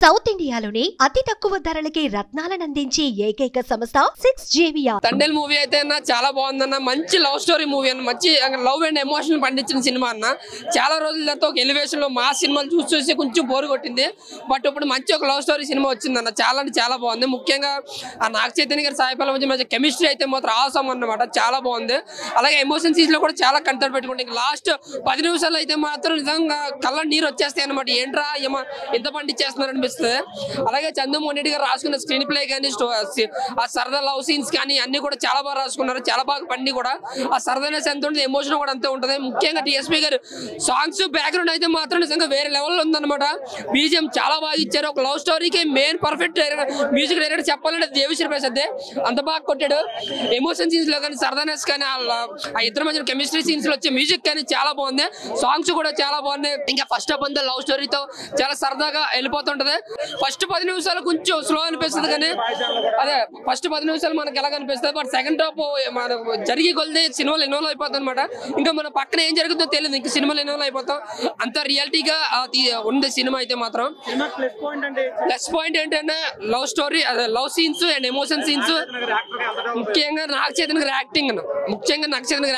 South ఇండియాలోనే అతి తక్కువ ధరలకి రత్నాలను అందించే ఏకైక సంస్థ 6JVR. తండేల్ మూవీ అయితే అన్న చాలా బాగుందన్న. మంచి లవ్ స్టోరీ మూవీ అన్న, మంచి లవ్ అండ్ ఎమోషన్ పండించిన సినిమా అన్న. చాలా రోజుల తర్వాత ఒక ఎలివేషన్ లో మా సినిమాలు చూసి కొంచెం బోరు కొట్టింది. బట్ ఇప్పుడు మంచి ఒక లవ్ స్టోరీ సినిమా వచ్చిందన్న. చాలా అంటే చాలా బాగుంది. ముఖ్యంగా ఆ నాగ చైతన్య గారి సాయి పల్లవి మధ్య కెమిస్ట్రీ అయితే మాత్రం ఆసం అన్నమాట. చాలా బాగుంది. అలాగే ఎమోషన్ సీన్స్ లో కూడా చాలా కంటెంట్ పెట్టుకుంటే లాస్ట్ 10 నిమిషాలు అయితే మాత్రం నిజంగా కళ్ళ నీరు వచ్చేస్తాయి అనమాట. ఏంట్రా ఏమో ఎంత పండించేస్తున్నారు అనిపిస్తుంది. అలాగే చంద్రమోహన్ రెడ్డి గారు రాసుకున్న స్క్రీన్ ప్లే కానీ ఆ సరదా లవ్ సీన్స్ కానీ అన్ని కూడా చాలా బాగా రాసుకున్నారు. చాలా బాగా పండి కూడా ఆ సరదానెస్ ఎంత ఉంటుంది, ఎమోషన్ కూడా అంతే ఉంటుంది. ముఖ్యంగా టీఎస్పీ గారు సాంగ్స్ బ్యాక్గ్రౌండ్ అయితే మాత్రం నిజంగా వేరే లెవెల్లో ఉందన్నమాట. బీజిఎం చాలా బాగా ఇచ్చారు. ఒక లవ్ స్టోరీకి మెయిన్ పర్ఫెక్ట్ మ్యూజిక్ డైరెక్టర్ చెప్పాలంటే దేవిశ్రీ ప్రసాద్ అంత బాగా కొట్టాడు. ఎమోషన్ సీన్స్ లో కానీ సరదానెస్ కానీ ఆ ఇద్దరు మధ్య కెమిస్ట్రీ సీన్స్ లో వచ్చే మ్యూజిక్ కానీ చాలా బాగుంది. సాంగ్స్ కూడా చాలా బాగున్నాయి. ఇంకా ఫస్ట్ హాఫ్ అంతా లవ్ స్టోరీతో చాలా సరదాగా వెళ్ళిపోతుంటది. ఫస్ట్ 10 నిమిషాలు కొంచెం స్లో అనిపిస్తుంది కానీ అదే ఫస్ట్ 10 నిమిషాలు మనకి ఎలా కనిపిస్తుంది. బట్ సెకండ్ హాఫ్ మన జరిగి కొలిది సినిమాలు ఇన్వాల్వ్ అయిపోతాం అనమాట. ఇంకా మన పక్కన ఏం జరుగుతుందో తెలియదు. ఇంకా సినిమాలు ఇన్వాల్వ్ అయిపోతాం. అంత రియాలిటీగా ఉంది సినిమా అయితే మాత్రం. ప్లస్ పాయింట్ ఏంటంటే లవ్ స్టోరీ, అదే love scenes and emotion scenes. ముఖ్యంగా నాగ చైతన్య గారి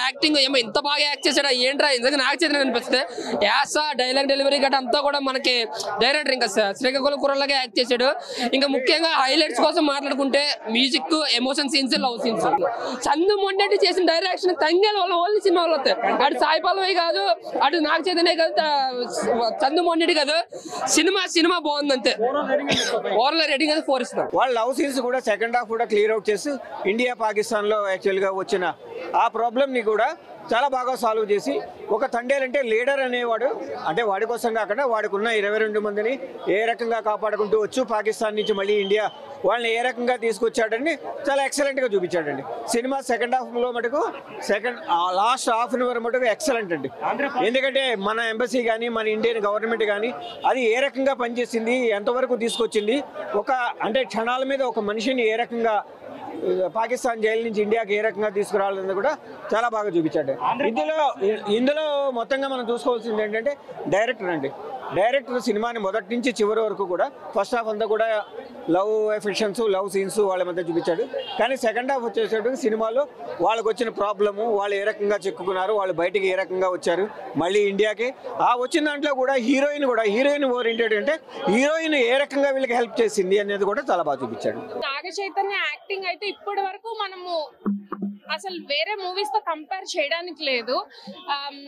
యాక్టింగ్ ఏమో ఎంత బాగా యాక్ట్ చేశాడు. ఏంట్రా నిజంగా నాగ చైతన్య అనిపిస్తుంది. యాస డైలాగ్ డెలివరీ గట్రా అంతా కూడా మనకి డైరెక్టర్ ఇంకా శ్రీకాకుళం కుర్రలాగా యాక్ట్ చేశాడు. ఇంకా ముఖ్యంగా హైలైట్స్ కోసం మాట్లాడుకుంటే music, emotion scenes, love scenes. Chandramohan Reddy చేసిన డైరెక్షన్ తంగేలు వాళ్ళ ఓన్లీ సినిమా వాళ్ళు వస్తాయి. అటు సాయి పల్లవి కాదు, అటు నాగ చైతన్య కాదు, చంద్రమోహన్ రెడ్డి కాదు. సినిమా బాగుంది అంతే. ఓవరాల్ రేటింగ్ అది 4 ఇస్తాం. వాళ్ళ లవ్ సీన్స్ కూడా సెకండ్ హాఫ్ కూడా క్లియర్ అవుట్ చేసి ఇండియా పాకిస్తాన్ లో యాక్చువల్ గా వచ్చిన ఆ ప్రాబ్లమ్ ని కూడా చాలా బాగా సాల్వ్ చేసి ఒక తండేల్ అంటే లీడర్ అనేవాడు అంటే వాడి కోసం కాకుండా వాడికున్న 22 మందిని ఏ రకంగా కాపాడుకుంటూ వచ్చు పాకిస్తాన్ నుంచి మళ్ళీ ఇండియా వాళ్ళని ఏ రకంగా తీసుకొచ్చాడని చాలా ఎక్సలెంట్ గా చూపించాడండి. సినిమా సెకండ్ హాఫ్ లో మటుకు లాస్ట్ హాఫ్ అన్ అవర్ మటుకు ఎక్సలెంట్ అండి. ఎందుకంటే మన ఎంబసీ కానీ మన ఇండియన్ గవర్నమెంట్ కానీ అది ఏ రకంగా పనిచేసింది, ఎంతవరకు తీసుకొచ్చింది, ఒక అంటే క్షణాల మీద ఒక మనిషిని ఏ రకంగా పాకిస్తాన్ జైలు నుంచి ఇండియాకి ఏ రకంగా తీసుకురావాలన్నది కూడా చాలా బాగా చూపించాడు. ఇందులో మొత్తంగా మనం చూసుకోవాల్సింది ఏంటంటే డైరెక్టర్ సినిమాని మొదటి నుంచి చివరి వరకు కూడా ఫస్ట్ హాఫ్ అంతా కూడా లవ్ ఎఫెక్షన్స్, లవ్ సీన్స్ వాళ్ళ మధ్య చూపించాడు. కానీ సెకండ్ హాఫ్ వచ్చేసరికి సినిమాలో వాళ్ళకు వచ్చిన ప్రాబ్లము, వాళ్ళు ఏ రకంగా చిక్కుకున్నారు, వాళ్ళు బయటికి ఏ రకంగా వచ్చారు మళ్ళీ ఇండియాకి, ఆ వచ్చిన దాంట్లో కూడా హీరోయిన్ ఓరియంటెడ్ అంటే హీరోయిన్ ఏ రకంగా వీళ్ళకి హెల్ప్ చేసింది అనేది కూడా చాలా బాగా చూపించాడు. నాగ చైతన్య యాక్టింగ్ అయితే ఇప్పటి వరకు మనము అసలు వేరే మూవీస్ తో కంపేర్ చేయడానికి లేదు.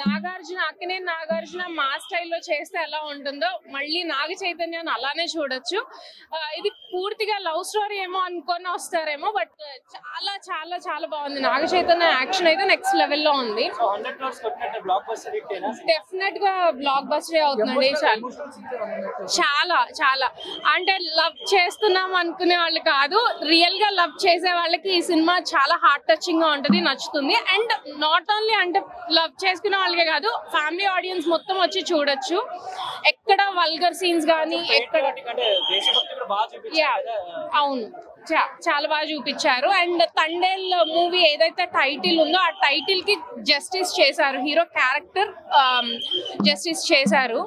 నాగార్జున మా స్టైల్లో చేస్తే ఎలా ఉంటుందో మళ్ళీ నాగ చైతన్యాన్ని అలానే చూడొచ్చు. ఇది పూర్తిగా లవ్ స్టోరీ ఏమో అనుకొని వస్తారేమో, బట్ చాలా చాలా చాలా బాగుంది. నాగ చైతన్య యాక్షన్ అయితే నెక్స్ట్ లెవెల్లో ఉంది. డెఫినెట్ గా బ్లాక్ బస్టర్ అవుతుందండి. చాలా చాలా అంటే లవ్ చేస్తున్నాం అనుకునే వాళ్ళు కాదు, రియల్ గా లవ్ చేసే వాళ్ళకి ఈ సినిమా చాలా హార్ట్ టచింగ్ గా ఉంటది, నచ్చుతుంది. అండ్ నాట్ ఓన్లీ అంటే లవ్ చేసుకునే వాళ్ళకే కాదు, ఫ్యామిలీ ఆడియన్స్ మొత్తం వచ్చి చూడొచ్చు. ఎక్కడ వల్గర్ సీన్స్ కానీ ఎక్కడ అవును చాలా బాగా చూపించారు. అండ్ తండేల్ మూవీ ఏదైతే టైటిల్ ఉందో ఆ టైటిల్ కి జస్టిస్ చేశారు, హీరో క్యారెక్టర్ జస్టిస్ చేశారు.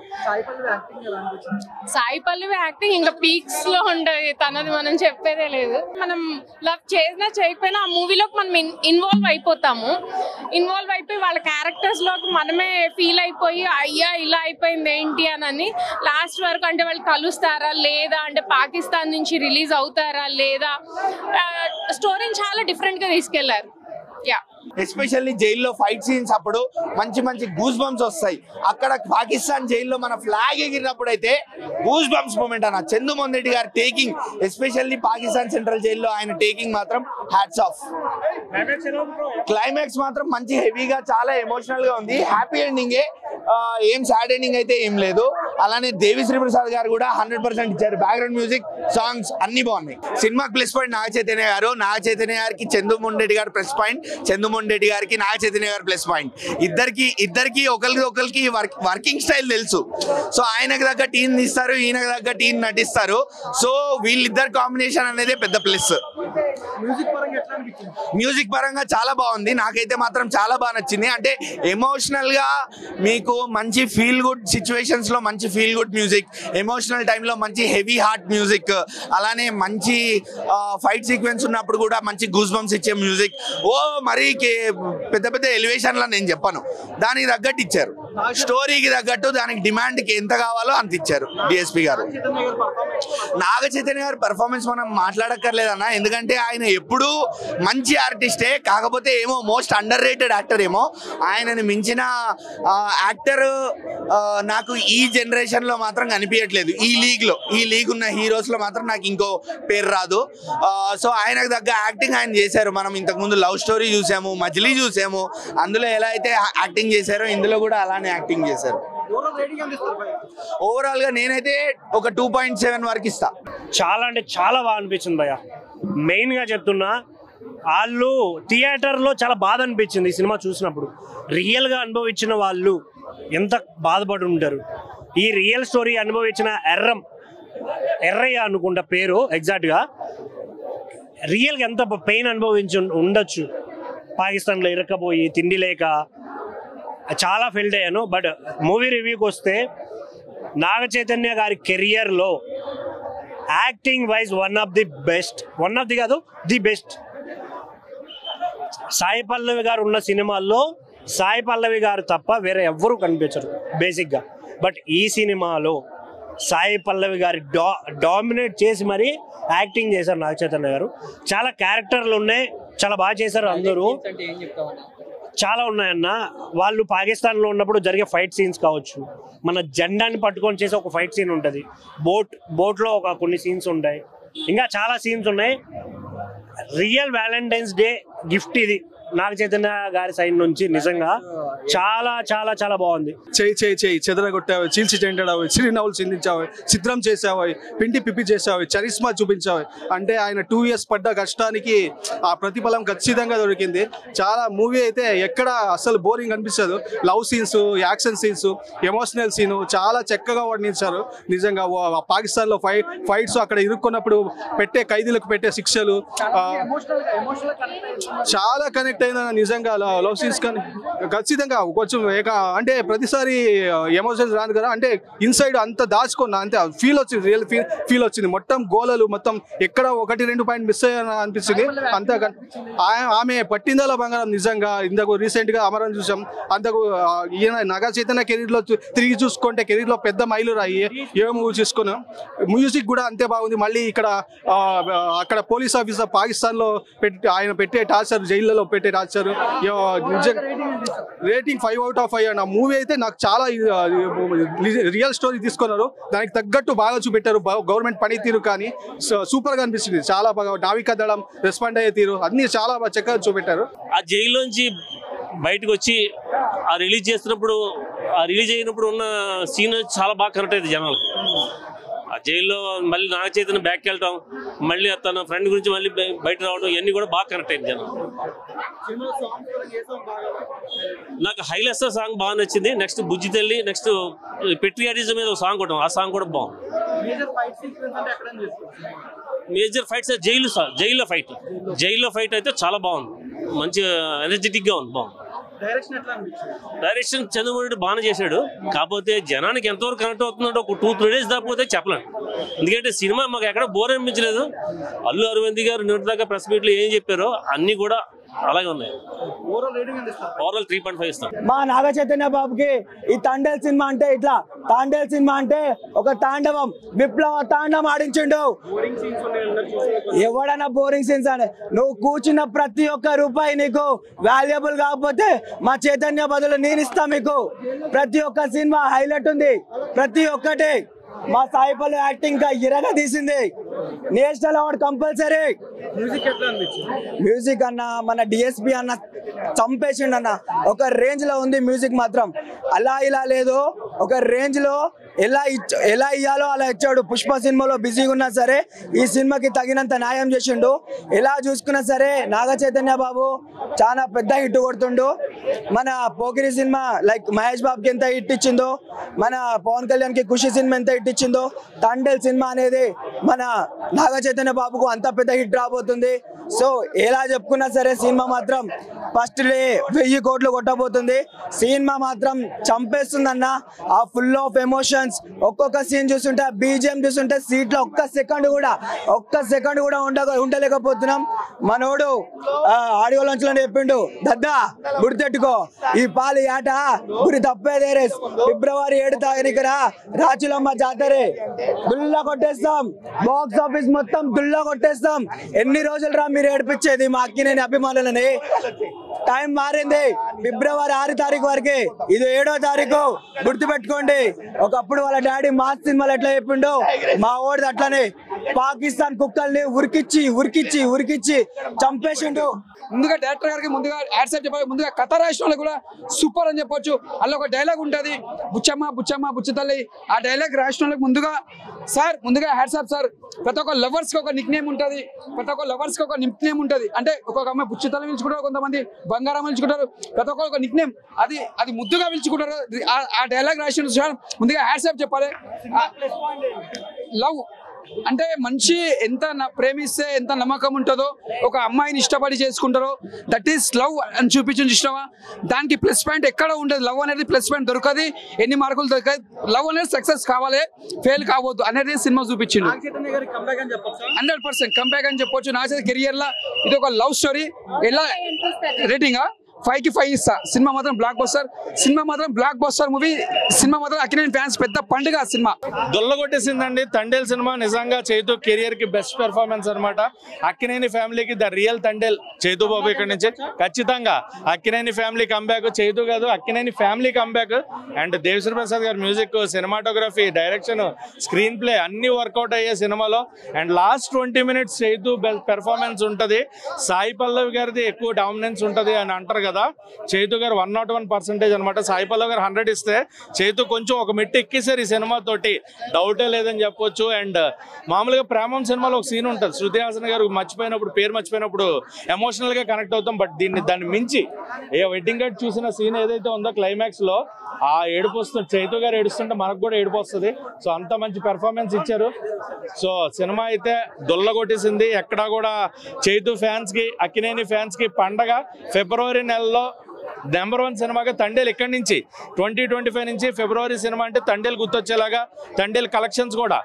సాయి పల్లవి యాక్టింగ్ ఇంకా పీక్స్ లో ఉండదు, తనది మనం చెప్పేదే లేదు. మనం లవ్ చేసినా చేయకపోయినా ఆ మూవీలోకి మనం ఇన్వాల్వ్ అయిపోయి వాళ్ళ క్యారెక్టర్స్ లోకి మనమే ఫీల్ అయిపోయి అయ్యా ఇలా అయిపోయింది ఏంటి అని లాస్ట్ వరకు అంటే వాళ్ళు కలుస్తారా లేదా, అంటే పాకిస్తాన్ నుంచి రిలీజ్ అవుతారా లేదా, స్టోరీని చాలా డిఫరెంట్ గా తీసుకెళ్లారు. ఎస్పెషల్లీ జైల్లో ఫైట్ సీన్స్ అప్పుడు మంచి గూస్ బంప్స్ వస్తాయి. అక్కడ పాకిస్తాన్ జైల్లో మన ఫ్లాగ్ ఎగిరినప్పుడు అయితే గూస్ బంప్స్ మూమెంట్ అన్న. చంద్రమోహన్ రెడ్డి గారు టేకింగ్, ఎస్పెషల్లీ పాకిస్తాన్ సెంట్రల్ జైల్లో ఆయన టేకింగ్ మాత్రం హ్యాట్స్ ఆఫ్. క్లైమాక్స్ మాత్రం మంచి హెవీగా చాలా ఎమోషనల్ గా ఉంది. హ్యాపీ ఎండింగే, ఏం సాడ్ ఎండింగ్ అయితే ఏం లేదు. అలానే దేవిశ్రీ ప్రసాద్ గారు కూడా 100% ఇచ్చారు. బ్యాక్గ్రౌండ్ మ్యూజిక్, సాంగ్స్ అన్ని బాగున్నాయి. Cinema plus point Naga Chaitanya గారికి చంద్రమోహన్ రెడ్డి గారు ప్లస్ పాయింట్, చంద్రమోహన్ రెడ్డి గారికి నాగ చైతన్య గారు ప్లస్ పాయింట్. ఇద్దరికి ఒకరికి వర్కింగ్ స్టైల్ తెలుసు. సో ఆయనకు తగ్గ టీం తీస్తారు, ఈయనకు తగ్గ టీం నటిస్తారు. సో వీళ్ళిద్దరు కాంబినేషన్ అనేది పెద్ద ప్లస్. మ్యూజిక్ పరంగా చాలా బాగుంది. నాకైతే మాత్రం చాలా బాగా నచ్చింది. అంటే ఎమోషనల్ గా మీకు నాకు మంచి ఫీల్ గుడ్ సిచ్యువేషన్స్ లో మంచి ఫీల్ గుడ్ మ్యూజిక్, ఎమోషనల్ టైంలో మంచి హెవీ హార్ట్ మ్యూజిక్, అలానే మంచి ఫైట్ సీక్వెన్స్ ఉన్నప్పుడు కూడా మంచి గూస్ బంప్స్ ఇచ్చే మ్యూజిక్. మరీ పెద్ద పెద్ద ఎలివేషన్లో నేను చెప్పను, దానికి తగ్గట్టు ఇచ్చారు. స్టోరీకి తగ్గట్టు దానికి డిమాండ్కి ఎంత కావాలో అంత ఇచ్చారు డిఎస్పి గారు. నాగ చైతన్య గారి పర్ఫార్మెన్స్ మనం మాట్లాడక్కర్లేదన్న, ఎందుకంటే ఆయన ఎప్పుడూ మంచి ఆర్టిస్టే, కాకపోతే ఏమో మోస్ట్ అండర్ రేటెడ్ యాక్టర్ ఏమో. ఆయనని మించిన యాక్టర్ నాకు ఈ జనరేషన్లో మాత్రం కనిపించట్లేదు. ఈ లీగ్ ఉన్న హీరోస్లో మాత్రం నాకు ఇంకో పేరు రాదు. సో ఆయనకు తగ్గ యాక్టింగ్ ఆయన చేశారు. మనం ఇంతకుముందు లవ్ స్టోరీ చూసాము, మజిలీ చూసాము, అందులో ఎలా అయితే యాక్టింగ్ చేశారో ఇందులో కూడా అలానే యాక్టింగ్ చేశారు. ఓవరాల్ గా నేనైతే ఒక 2.7 వరకు ఇస్తా. చాలా అంటే చాలా బాగా అనిపించింది భయ్య. మెయిన్ గా చెప్తున్నా, వాళ్ళు థియేటర్లో చాలా బాధ అనిపించింది ఈ సినిమా చూసినప్పుడు. రియల్ గా అనుభవించిన వాళ్ళు ఎంత బాధపడి ఉంటారు. ఈ రియల్ స్టోరీ అనుభవించిన ఎర్రయ్య అనుకుంటా పేరు ఎగ్జాక్ట్ గా, రియల్ గా ఎంత పెయిన్ అనుభవించి ఉండొచ్చు. పాకిస్తాన్లో ఇరక్కపోయి తిండి లేక చాలా ఫీల్డ్ అయ్యాను. బట్ మూవీ రివ్యూకి వస్తే నాగ చైతన్య గారి కెరియర్లో acting wise one of the కాదు ది బెస్ట్. సాయి పల్లవి గారు ఉన్న సినిమాల్లో సాయి పల్లవి గారు తప్ప వేరే ఎవ్వరూ కనిపించరు బేసిక్గా. బట్ ఈ సినిమాలో సాయి పల్లవి గారి డామినేట్ చేసి మరీ యాక్టింగ్ చేశారు నాగ చైతన్య గారు. చాలా క్యారెక్టర్లు ఉన్నాయి, చాలా బాగా చేశారు అందరూ. చాలా ఉన్నాయన్న. వాళ్ళు పాకిస్తాన్లో ఉన్నప్పుడు జరిగే ఫైట్ సీన్స్ కావచ్చు, మన జెండాని పట్టుకొని చేసే ఒక ఫైట్ సీన్ ఉంటుంది, బోట్లో ఒక కొన్ని సీన్స్ ఉంటాయి, ఇంకా చాలా సీన్స్ ఉన్నాయి. రియల్ వ్యాలంటైన్స్ డే గిఫ్ట్ ఇది నాగ చైతన్య గారి సైడ్ నుంచి. నిజంగా చాలా చాలా చాలా బాగుంది. చేయి చెదరగొట్టావు, చీల్చి చెండావు, చిరునవ్వులు చిందించావు, చిత్రం చేసావు, పిండి పిప్పి చేసావు, చరిస్మా చూపించావు. అంటే ఆయన 2 years పడ్డ కష్టానికి ఆ ప్రతిఫలం ఖచ్చితంగా దొరికింది. చాలా మూవీ అయితే ఎక్కడ అసలు బోరింగ్ అనిపించదు. Love scenes, action scenes, emotional scene చాలా చక్కగా వర్ణించారు. నిజంగా పాకిస్తాన్లో ఫైట్స్, అక్కడ ఇరుక్కున్నప్పుడు ఖైదీలకు పెట్టే శిక్షలు చాలా కనెక్ట్ అయినా. నిజంగా లవ్ సీన్స్ కానీ ఖచ్చితంగా కొంచెం అంటే ప్రతిసారి ఎమోషన్స్ రాదు కదా, అంటే ఇన్సైడ్ అంత దాచుకున్నా అంతే ఫీల్ వచ్చింది, రియల్ ఫీల్ వచ్చింది. మొత్తం గోలలు మొత్తం ఎక్కడ 1-2 పాయింట్ మిస్ అయ్యాను అనిపించింది. అంతా ఆమె పట్టిందల బంగారం. నిజంగా ఇంతకు రీసెంట్ గా అమరం చూసాం. అంతకు ఈయన నాగ చైతన్య కెరీర్ లో తిరిగి చూసుకుంటే కెరీర్ లో పెద్ద మైలురాయి. ఏ మూవీ చూసుకున్నాం, మ్యూజిక్ కూడా అంతే బాగుంది. మళ్ళీ అక్కడ పోలీస్ ఆఫీసర్ పాకిస్తాన్ లో ఆయన పెట్టే టార్చర్, జైళ్లలో పెట్టే టార్చర్, రేటింగ్ 5 out of 5 అన్న. మూవీ అయితే నాకు చాలా రియల్ స్టోరీ తీసుకున్నారు, దానికి తగ్గట్టు బాగా చూపెట్టారు. గవర్నమెంట్ పనితీరు కానీ సూపర్ గా అనిపిస్తుంది. చాలా బాగా నావికా దళం రెస్పాండ్ అయ్యే తీరు అన్ని చాలా చక్కగా చూపెట్టారు. ఆ జైల్లోంచి బయటకు వచ్చి ఆ రిలీజ్ చేస్తున్నప్పుడు, ఆ రిలీజ్ అయినప్పుడు ఉన్న సీన్ చాలా బాగా కనెక్ట్ అయింది జనాలకు. ఆ జైల్లో మళ్ళీ నాగ చైతన్య బ్యాక్కి వెళ్ళటం, మళ్ళీ తన ఫ్రెండ్ గురించి మళ్ళీ బయట రావడం, ఇవన్నీ కూడా బాగా కనెక్ట్ అయింది జనం. నాకు హైలెస్ సాంగ్ బాగా నచ్చింది. నెక్స్ట్ బుజ్జి తల్లి, నెక్స్ట్ పెట్రియాటిజం మీద ఒక సాంగ్ కూడా, ఆ సాంగ్ కూడా బాగుంది. మేజర్ ఫైట్స్ జైల్లో ఫైట్ అయితే చాలా బాగుంది, మంచి ఎనర్జెటిక్ గా ఉంది, బాగుంది. డైరెక్షన్ చంద్రబాబు నాయుడు బాగానే చేశాడు. కాకపోతే జనానికి ఎంతవరకు కనెక్ట్ అవుతుందంటే ఒక 2-3 days దాకపోతే చెప్పలేను. ఎందుకంటే సినిమా మాకు ఎక్కడ బోర్ అనిపించలేదు. అల్లు అరవింద్ గారు నిన్నటి దాకా ప్రెస్ మీట్లో ఏం చెప్పారో అన్ని కూడా అలాగే ఉన్నాయి. ఓవరాల్ 3.5 ఇస్తాం. మా నాగ చైతన్య బాబుకి ఈ తాండేల్ సినిమా అంటే ఇట్లా, తాండేల్ సినిమా అంటే ఒక తాండవం, విప్లవ తాండవం ఆడించిండు. ఎవడన్నా బోరింగ్ సీన్స్ అంటే నువ్వు కూర్చున్న ప్రతి ఒక్క రూపాయి నీకు వాల్యుబుల్ కాకపోతే మా చైతన్య బదులు నేను ఇస్తా మీకు. ప్రతి ఒక్క సినిమా హైలైట్ ఉంది, ప్రతి ఒక్కటి. మా సాయి పల్లవి యాక్టింగ్ గా ఇరగా తీసింది. National award compulsory. మ్యూజిక్ అన్న మన డిఎస్పి అన్న చంపేసిండు అన్న. ఒక రేంజ్ లో ఉంది మ్యూజిక్ మాత్రం, అలా ఇలా లేదు, ఒక రేంజ్ లో ఎలా ఇయ్యాలో అలా ఇచ్చాడు. పుష్ప సినిమాలో బిజీగా ఉన్నా సరే ఈ సినిమాకి తగినంత న్యాయం చేసిండు. ఎలా చూసుకున్నా సరే నాగ చైతన్య బాబు చాలా పెద్ద హిట్ కొడుతుండు. మన పోకిరి సినిమా లైక్ మహేష్ బాబుకి ఎంత హిట్ ఇచ్చిందో, మన పవన్ కళ్యాణ్ కి ఖుషి సినిమా ఎంత హిట్ ఇచ్చిందో, తాండేల్ సినిమా అనేది మన నాగ చైతన్య బాబుకు అంత పెద్ద హిట్ రాబోతుంది. సో ఎలా చెప్పుకున్నా సరే సినిమా మాత్రం ఫస్ట్ డే 1000 కోట్లు కొట్టబోతుంది. సినిమా మాత్రం చంపేస్తుందన్న. ఆ ఫుల్ ఆఫ్ ఎమోషన్స్, ఒక్కొక్క సీన్ చూస్తుంటే, బీజిఎం చూస్తుంటే సీట్లో ఒక్క సెకండ్ కూడా ఉండలేకపోతున్నాం. మనోడు ఆడియో లాంచ్ లో చెప్పిండు, దద్దా గుర్తెట్టుకో ఈ పాలి ఆట గురి తప్పేదేరే, ఫిబ్రవరి 7 తారీఖున రాచులమ్మ జాతరే దుల్లా కొట్టేస్తాం, బాక్స్ ఆఫీస్ మొత్తం దుల్లా కొట్టేస్తాం. ఎన్ని రోజులు రా మీరు ఏడిపించేది మా అక్కినేని అభిమానులని? టైం మారింది, ఫిబ్రవరి 6 తారీఖు వరకే, ఇది 7వ తారీఖు. గుర్తు పెట్టుకోండి. ఒకప్పుడు వాళ్ళ డాడీ మాస్ సినిమాలు ఎట్లా చెప్పిండో మా ఓడిది అట్లనే పాకిస్తాన్ కుక్కల్ని ఉరికిచ్చి చంపేసిండు. ముందుగా డైరెక్టర్ గారికి ముందుగా యాడ్సెప్ చెప్పాలి. ముందుగా కథ రాసిన కూడా సూపర్ అని చెప్పొచ్చు. అందులో ఒక డైలాగ్ ఉంటుంది, బుచ్చమ్మ బుచ్చతల్లి. ఆ డైలాగ్ రాసిన ముందుగా సార్ ముందుగా హ్యాట్సాప్ సార్. ప్రతి ఒక్క లవర్స్ కి ఒక నిక్ నేమ్ ఉంటుంది, అంటే ఒక్కొక్క అమ్మాయి బుచ్చతల్లి పిలుచుకుంటారు, కొంతమంది బంగారం పిలుచుకుంటారు, ప్రతి ఒక్కరు ఒక నిక్ నేమ్ అది ముద్దుగా పిలుచుకుంటారు. ఆ డైలాగ్ రాసిన సార్ ముందుగా హ్యాట్సాప్ చెప్పాలి. లవ్ అంటే మనిషి ఎంత ప్రేమిస్తే ఎంత నమ్మకం ఉంటుందో, ఒక అమ్మాయిని ఇష్టపడి చేసుకుంటారో, దట్ ఈస్ లవ్ అని చూపించింది ఇష్టమా. దానికి ప్లస్ పాయింట్ ఎక్కడ ఉండదు. లవ్ అనేది ప్లస్ పాయింట్ దొరకదు, ఎన్ని మార్కులు దొరకదు. లవ్ అనేది సక్సెస్ కావాలి, ఫెయిల్ కావద్దు అనేది సినిమా చూపించింది. 100% కంబ్యాక్ అని చెప్పొచ్చు. నా చేతి కెరియర్ లా ఇది ఒక లవ్ స్టోరీ. ఎలా రేటింగ్ 5కి 5 ఇస్తా. సినిమా మాత్రం బ్లాక్ బస్టర్ మూవీ. సినిమా మాత్రం అక్కినేని ఫ్యాన్స్ పెద్ద పండుగ. సినిమా దొల్లగొట్టేసిందండి. తండేల్ సినిమా నిజంగా చైతు కెరియర్ కి బెస్ట్ పెర్ఫార్మెన్స్ అనమాట. అక్కినేని ఫ్యామిలీకి ద రియల్ తండేల్ చైతు బాబు. ఇక్కడ నుంచి ఖచ్చితంగా అక్కినేని ఫ్యామిలీ కంబ్యాక్, చైతు కాదు Akkineni family comeback. And Devi Sri Prasad గారి music, cinematography, direction, screen play అన్ని వర్కౌట్ అయ్యే సినిమాలో. And last 20 minutes Chaitu performance ఉంటుంది. సాయి పల్లవి గారిది ఎక్కువ డామినెన్స్ ఉంటుంది అని అంటారు కదా. చైతు గారు 101% అనమాట. సాయి పల్లవి గారు 100 ఇస్తే చైతు కొంచెం ఒక మెట్టు ఎక్కేసారు ఈ సినిమా తోటి, డౌటే లేదని చెప్పొచ్చు. అండ్ మామూలుగా ప్రేమం సినిమాలో ఒక సీన్ ఉంటుంది, శృతి హాసన్ గారు పేరు మర్చిపోయినప్పుడు ఎమోషనల్ గా కనెక్ట్ అవుతాం. బట్ దాన్ని మించి వెడ్డింగ్ కార్డ్ చూసిన సీన్ ఏదైతే ఉందో క్లైమాక్స్ లో, ఆ ఏడుపు వస్తుంది, చైతు గారు ఏడుస్తుంటే మనకు కూడా ఏడుపు వస్తుంది. సో అంత మంచి పెర్ఫార్మెన్స్ ఇచ్చారు. సో సినిమా అయితే దొల్లగొట్టేసింది. ఎక్కడా కూడా చైతు ఫ్యాన్స్ కి, అక్కినేని ఫ్యాన్స్ కి పండగ. ఫిబ్రవరి నెలలో నంబర్ 1 సినిమాగా తండేల్ ఇక్కడి నుంచి 2025 నుంచి ఫిబ్రవరి సినిమా అంటే తండేల్ గుర్తొచ్చేలాగా. తండేల్ కలెక్షన్స్ కూడా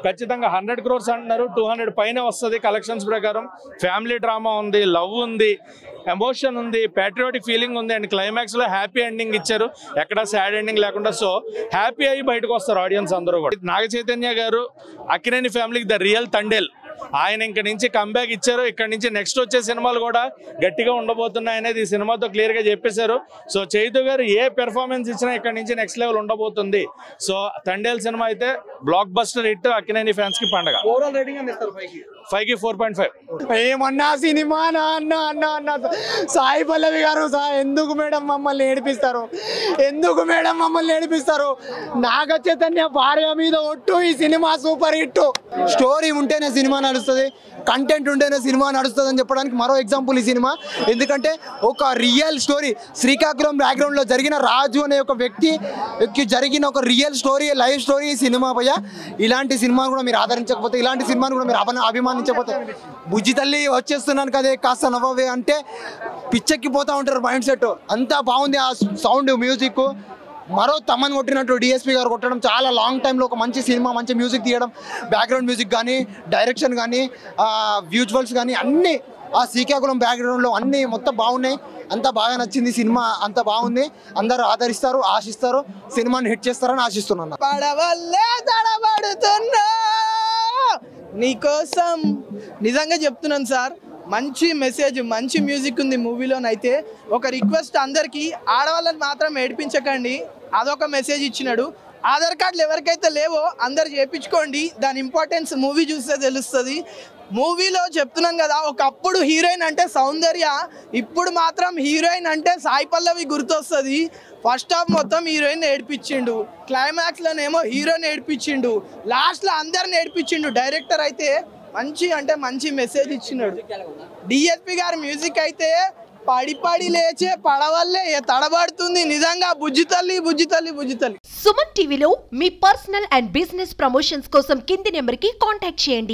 ఖచ్చితంగా 100 crores అంటున్నారు, 200 పైన వస్తుంది కలెక్షన్స్ ప్రకారం. ఫ్యామిలీ డ్రామా ఉంది, లవ్ ఉంది, ఎమోషన్ ఉంది, ప్యాట్రియాటిక్ ఫీలింగ్ ఉంది. అండ్ క్లైమాక్స్ లో హ్యాపీ ఎండింగ్ ఇచ్చారు, ఎక్కడ సాడ్ ఎండింగ్ లేకుండా. సో హ్యాపీ అయ్యి బయటకు వస్తారు ఆడియన్స్ అందరూ కూడా. నాగ చైతన్య గారు అక్కినేని ఫ్యామిలీకి ద రియల్ తండేల్. ఆయన ఇంక నుంచి కంబ్యాక్ ఇచ్చారు. ఇక్కడ నుంచి నెక్స్ట్ వచ్చే సినిమాలు కూడా గట్టిగా ఉండబోతున్నాయి అనేది ఈ సినిమాతో క్లియర్ గా చెప్పేశారు. సో చైతు గారు ఏ పెర్ఫార్మెన్స్ ఇచ్చినా ఇక్కడ నుంచి నెక్స్ట్ లెవెల్ ఉండబోతుంది. సో తండేల్ సినిమా అయితే block buster hit, Akkineni fans కి పండగ. 5కి 4.5. ఏమన్నా సినిమా అన్న సాయి పల్లవి గారు ఎందుకు మేడం మమ్మల్ని ఏడిపిస్తారు? నాగ చైతన్య భార్య మీద ఒట్టు. ఈ సినిమా సూపర్ హిట్. స్టోరీ ఉంటేనే సినిమా నడుస్తుంది, కంటెంట్ ఉంటేనే సినిమా నడుస్తుంది అని చెప్పడానికి మరో ఎగ్జాంపుల్ ఈ సినిమా. ఎందుకంటే ఒక రియల్ స్టోరీ, శ్రీకాకుళం బ్యాక్గ్రౌండ్ లో జరిగిన రాజు అనే ఒక వ్యక్తికి జరిగిన ఒక రియల్ స్టోరీ, లైఫ్ స్టోరీ ఈ సినిమా పయ్య. ఇలాంటి సినిమాను కూడా మీరు ఆదరించకపోతే, ఇలాంటి సినిమాను కూడా మీరు అభిమానించకపోతే, బుజ్జి తల్లి వచ్చేస్తున్నాను కదే కాస్త నవ్వవే అంటే పిచ్చెక్కిపోతూ ఉంటారు మైండ్ సెట్. అంతా బాగుంది ఆ సౌండ్, మ్యూజిక్. మరో తమన్ కొట్టినట్టు డిఎస్పీ గారు కొట్టడం, చాలా లాంగ్ టైంలో ఒక మంచి సినిమా, మంచి మ్యూజిక్ తీయడం, బ్యాక్గ్రౌండ్ మ్యూజిక్ కానీ, డైరెక్షన్ కానీ, విజువల్స్ కానీ అన్నీ ఆ శ్రీకాకుళం బ్యాక్గ్రౌండ్లో అన్నీ మొత్తం బాగున్నాయి. అంతా బాగా నచ్చింది సినిమా, అంత బాగుంది. అందరూ ఆదరిస్తారు, ఆశిస్తారు, సినిమాని హిట్ చేస్తారని ఆశిస్తున్నాను. నీకోసం నిజంగా చెప్తున్నాను సార్, మంచి మెసేజ్, మంచి మ్యూజిక్ ఉంది మూవీలోనైతే. ఒక రిక్వెస్ట్ అందరికీ, ఆడవాళ్ళని మాత్రం ఏడిపించకండి, అదొక మెసేజ్ ఇచ్చినాడు. ఆధార్ కార్డులు ఎవరికైతే లేవో అందరు చేయించుకోండి, దాని ఇంపార్టెన్స్ మూవీ చూస్తే తెలుస్తుంది. మూవీలో చెప్తున్నాను కదా, ఒకప్పుడు హీరోయిన్ అంటే సౌందర్య, ఇప్పుడు మాత్రం హీరోయిన్ అంటే సాయి పల్లవి గుర్తొస్తుంది. ఫస్ట్ హాఫ్ మొత్తం హీరోయిన్ ఏడిపించిండు, క్లైమాక్స్లోనేమో హీరోని ఏడిపించిండు, లాస్ట్లో అందరిని ఏడిపించిండు. డైరెక్టర్ అయితే మంచి అంటే మంచి మెసేజ్ ఇచ్చినాడు. డిఎస్పి గారి మ్యూజిక్ అయితే పడి లేచే పడవల్లే తడబడుతుంది. నిజంగా బుజ్జి తల్లి. సుమన్ టీవీలో మీ పర్సనల్ అండ్ బిజినెస్ ప్రమోషన్స్ కోసం కింది నెంబర్కి కాంటాక్ట్ చేయండి.